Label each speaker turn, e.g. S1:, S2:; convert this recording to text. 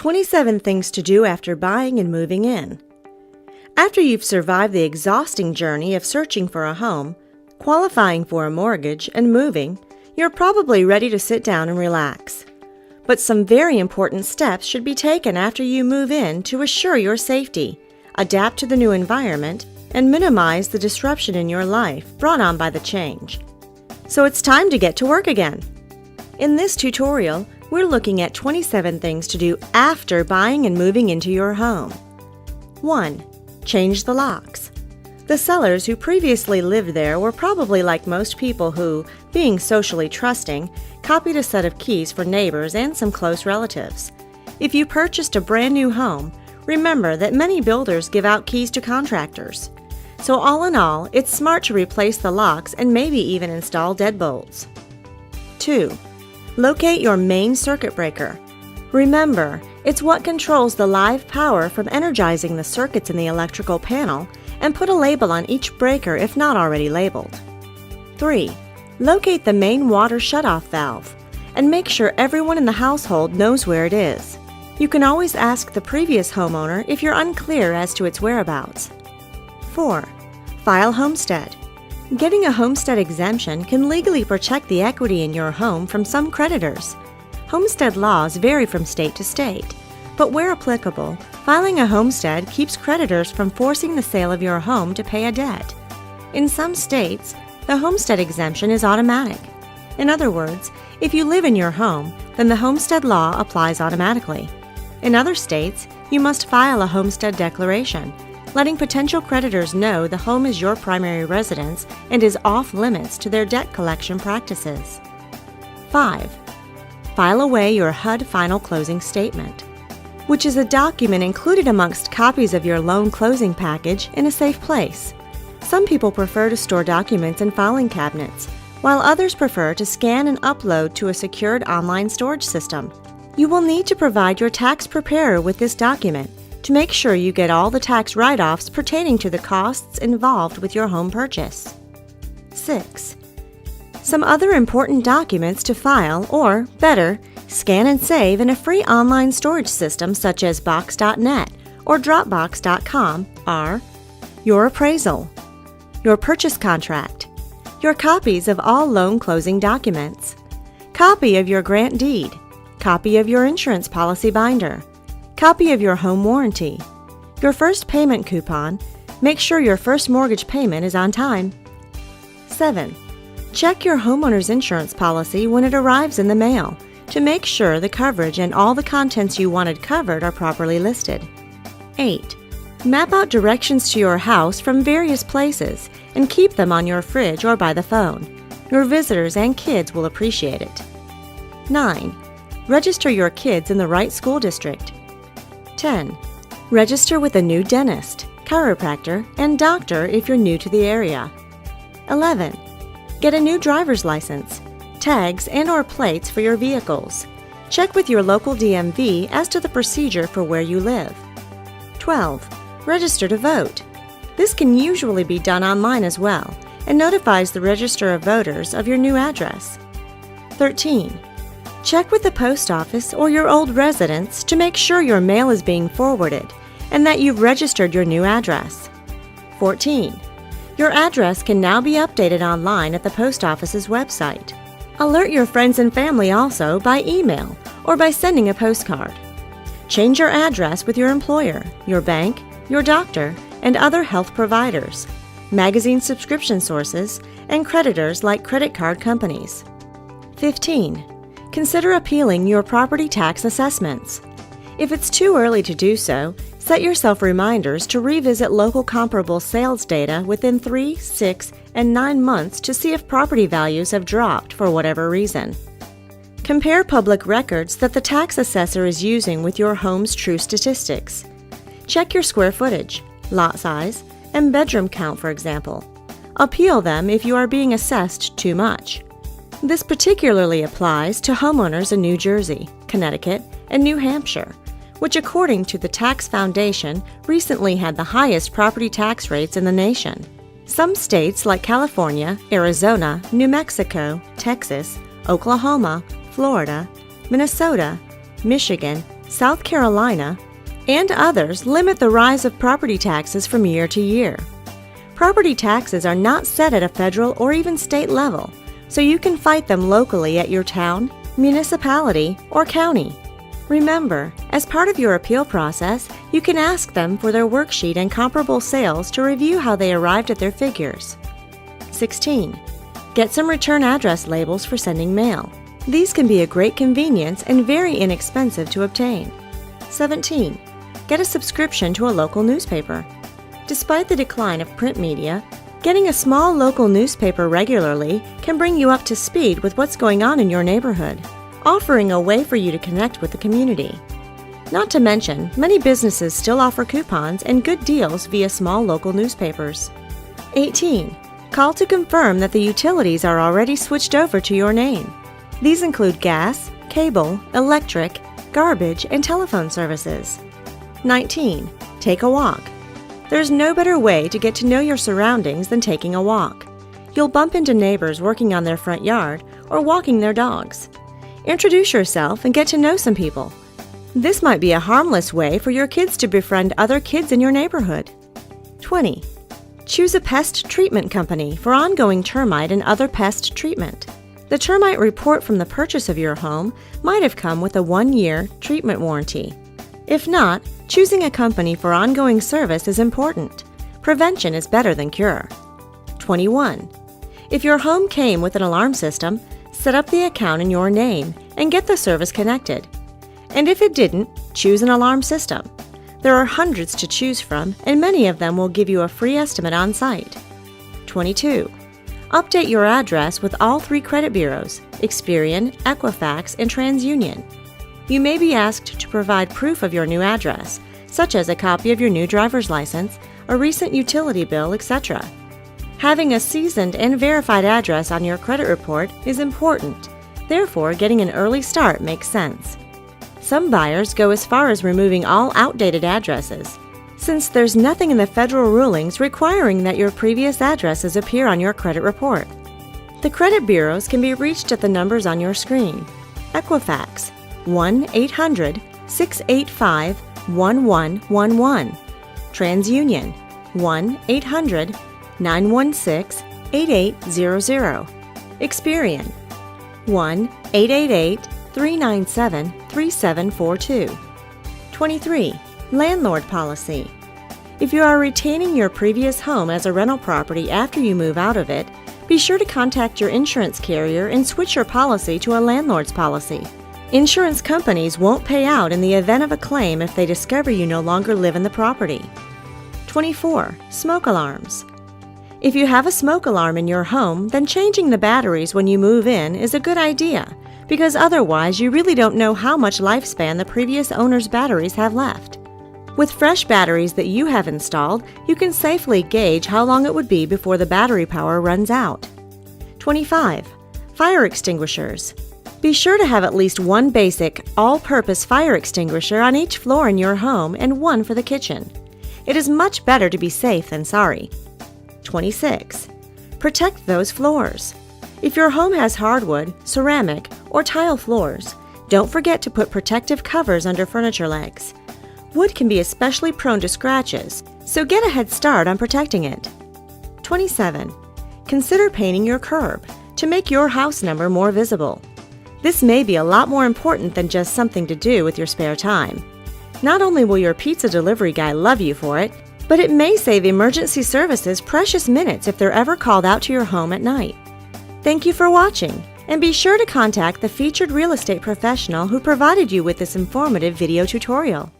S1: 27 things to do after buying and moving in. After you've survived the exhausting journey of searching for a home, qualifying for a mortgage, and moving, you're probably ready to sit down and relax. But some very important steps should be taken after you move in to assure your safety, adapt to the new environment, and minimize the disruption in your life brought on by the change. So it's time to get to work again. In this tutorial, we're looking at 27 things to do after buying and moving into your home. 1. Change the locks. The sellers who previously lived there were probably like most people who, being socially trusting, copied a set of keys for neighbors and some close relatives. If you purchased a brand new home, remember that many builders give out keys to contractors. So all in all, it's smart to replace the locks and maybe even install deadbolts. 2. Locate your main circuit breaker. Remember, it's what controls the live power from energizing the circuits in the electrical panel, and put a label on each breaker if not already labeled. 3. Locate the main water shutoff valve, and make sure everyone in the household knows where it is. You can always ask the previous homeowner if you're unclear as to its whereabouts. 4. File homestead. Getting a homestead exemption can legally protect the equity in your home from some creditors. Homestead laws vary from state to state, but where applicable, filing a homestead keeps creditors from forcing the sale of your home to pay a debt. In some states, the homestead exemption is automatic. In other words, if you live in your home, then the homestead law applies automatically. In other states, you must file a homestead declaration, letting potential creditors know the home is your primary residence and is off limits to their debt collection practices. 5. File away your HUD final closing statement, which is a document included amongst copies of your loan closing package in a safe place. Some people prefer to store documents in filing cabinets, while others prefer to scan and upload to a secured online storage system. You will need to provide your tax preparer with this document to make sure you get all the tax write-offs pertaining to the costs involved with your home purchase. 6. Some other important documents to file or, better, scan and save in a free online storage system such as Box.net or Dropbox.com are your appraisal, your purchase contract, your copies of all loan closing documents, copy of your grant deed, copy of your insurance policy binder, copy of your home warranty, your first payment coupon. Make sure your first mortgage payment is on time. 7. Check your homeowner's insurance policy when it arrives in the mail to make sure the coverage and all the contents you wanted covered are properly listed. 8. Map out directions to your house from various places and keep them on your fridge or by the phone. Your visitors and kids will appreciate it. 9. Register your kids in the right school district. 10. Register with a new dentist, chiropractor, and doctor if you're new to the area. 11. Get a new driver's license, tags and/or plates for your vehicles. Check with your local DMV as to the procedure for where you live. 12. Register to vote. This can usually be done online as well and notifies the Register of Voters of your new address. 13. Check with the post office or your old residence to make sure your mail is being forwarded and that you've registered your new address. 14. Your address can now be updated online at the post office's website. Alert your friends and family also by email or by sending a postcard. Change your address with your employer, your bank, your doctor, and other health providers, magazine subscription sources, and creditors like credit card companies. 15. Consider appealing your property tax assessments. If it's too early to do so, set yourself reminders to revisit local comparable sales data within 3, 6, and 9 months to see if property values have dropped for whatever reason. Compare public records that the tax assessor is using with your home's true statistics. Check your square footage, lot size, and bedroom count, for example. Appeal them if you are being assessed too much. This particularly applies to homeowners in New Jersey, Connecticut, and New Hampshire, which according to the Tax Foundation recently had the highest property tax rates in the nation. Some states like California, Arizona, New Mexico, Texas, Oklahoma, Florida, Minnesota, Michigan, South Carolina, and others limit the rise of property taxes from year to year. Property taxes are not set at a federal or even state level, so you can fight them locally at your town, municipality, or county. Remember, as part of your appeal process, you can ask them for their worksheet and comparable sales to review how they arrived at their figures. 16. Get some return address labels for sending mail. These can be a great convenience and very inexpensive to obtain. 17. Get a subscription to a local newspaper. Despite the decline of print media, getting a small local newspaper regularly can bring you up to speed with what's going on in your neighborhood, offering a way for you to connect with the community. Not to mention, many businesses still offer coupons and good deals via small local newspapers. 18. Call to confirm that the utilities are already switched over to your name. These include gas, cable, electric, garbage, and telephone services. 19. Take a walk. There's no better way to get to know your surroundings than taking a walk. You'll bump into neighbors working on their front yard or walking their dogs. Introduce yourself and get to know some people. This might be a harmless way for your kids to befriend other kids in your neighborhood. 20. Choose a pest treatment company for ongoing termite and other pest treatment. The termite report from the purchase of your home might have come with a 1-year treatment warranty. If not, choosing a company for ongoing service is important. Prevention is better than cure. 21. If your home came with an alarm system, set up the account in your name and get the service connected. And if it didn't, choose an alarm system. There are hundreds to choose from, and many of them will give you a free estimate on site. 22. Update your address with all 3 credit bureaus, Experian, Equifax, and TransUnion. You may be asked to provide proof of your new address, such as a copy of your new driver's license, a recent utility bill, etc. Having a seasoned and verified address on your credit report is important. Therefore, getting an early start makes sense. Some buyers go as far as removing all outdated addresses, since there's nothing in the federal rulings requiring that your previous addresses appear on your credit report. The credit bureaus can be reached at the numbers on your screen. Equifax 1-800-685-1111. TransUnion 1-800-916-8800. Experian 1-888-397-3742. 23. Landlord policy. If you are retaining your previous home as a rental property after you move out of it, be sure to contact your insurance carrier and switch your policy to a landlord's policy. Insurance companies won't pay out in the event of a claim if they discover you no longer live in the property. 24. Smoke alarms. If you have a smoke alarm in your home, then changing the batteries when you move in is a good idea, because otherwise you really don't know how much lifespan the previous owner's batteries have left. With fresh batteries that you have installed, you can safely gauge how long it would be before the battery power runs out. 25. Fire extinguishers. Be sure to have at least one basic, all-purpose fire extinguisher on each floor in your home and one for the kitchen. It is much better to be safe than sorry. 26. Protect those floors. If your home has hardwood, ceramic, or tile floors, don't forget to put protective covers under furniture legs. Wood can be especially prone to scratches, so get a head start on protecting it. 27. Consider painting your curb to make your house number more visible. This may be a lot more important than just something to do with your spare time. Not only will your pizza delivery guy love you for it, but it may save emergency services precious minutes if they're ever called out to your home at night. Thank you for watching, and be sure to contact the featured real estate professional who provided you with this informative video tutorial.